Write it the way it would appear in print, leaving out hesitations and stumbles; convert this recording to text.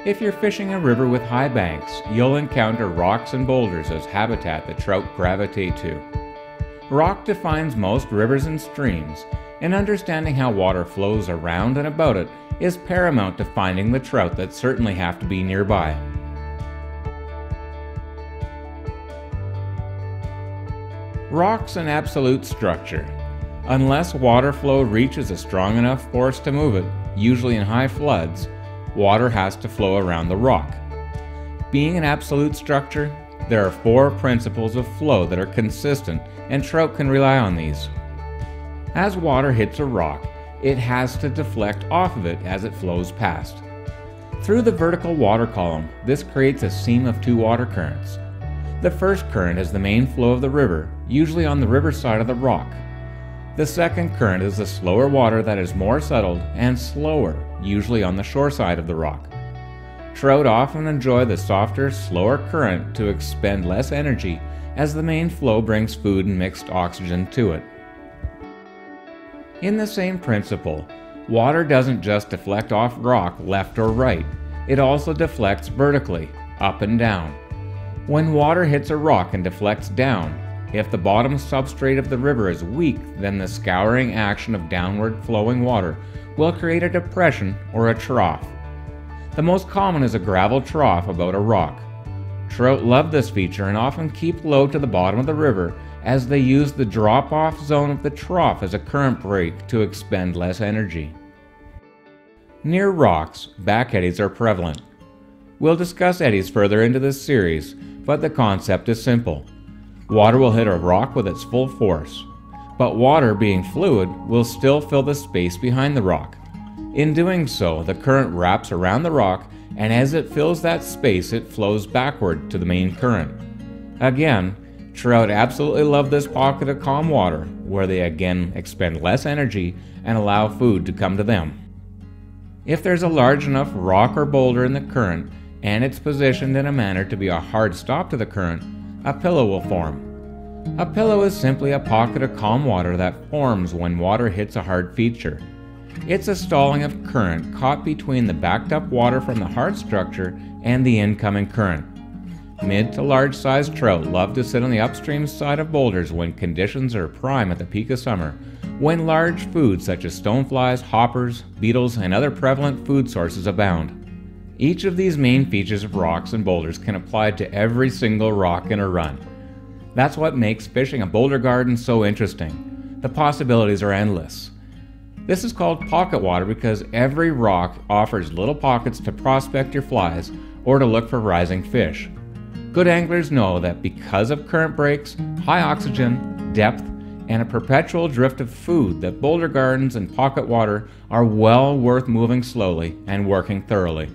If you're fishing a river with high banks, you'll encounter rocks and boulders as habitat that trout gravitate to. Rock defines most rivers and streams, and understanding how water flows around and about it is paramount to finding the trout that certainly have to be nearby. Rocks and absolute structure. Unless water flow reaches a strong enough force to move it, usually in high floods, water has to flow around the rock. Being an absolute structure, there are 4 principles of flow that are consistent, and trout can rely on these. As water hits a rock, it has to deflect off of it as it flows past. Through the vertical water column, this creates a seam of 2 water currents. The first current is the main flow of the river, usually on the river side of the rock. The second current is the slower water that is more settled and slower, usually on the shore side of the rock. Trout often enjoy the softer, slower current to expend less energy, as the main flow brings food and mixed oxygen to it. In the same principle, water doesn't just deflect off rock left or right, it also deflects vertically, up and down. When water hits a rock and deflects down, if the bottom substrate of the river is weak, then the scouring action of downward flowing water will create a depression or a trough. The most common is a gravel trough about a rock. Trout love this feature and often keep low to the bottom of the river as they use the drop-off zone of the trough as a current break to expend less energy. Near rocks, back eddies are prevalent. We'll discuss eddies further into this series, but the concept is simple. Water will hit a rock with its full force, but water, being fluid, will still fill the space behind the rock. In doing so, the current wraps around the rock, and as it fills that space, it flows backward to the main current. Again, trout absolutely love this pocket of calm water, where they again expend less energy and allow food to come to them. If there's a large enough rock or boulder in the current, and it's positioned in a manner to be a hard stop to the current, a pillow will form. A pillow is simply a pocket of calm water that forms when water hits a hard feature. It's a stalling of current caught between the backed up water from the hard structure and the incoming current. Mid to large sized trout love to sit on the upstream side of boulders when conditions are prime at the peak of summer, when large foods such as stoneflies, hoppers, beetles, and other prevalent food sources abound. Each of these main features of rocks and boulders can apply to every single rock in a run. That's what makes fishing a boulder garden so interesting. The possibilities are endless. This is called pocket water because every rock offers little pockets to prospect your flies or to look for rising fish. Good anglers know that because of current breaks, high oxygen, depth, and a perpetual drift of food, that boulder gardens and pocket water are well worth moving slowly and working thoroughly.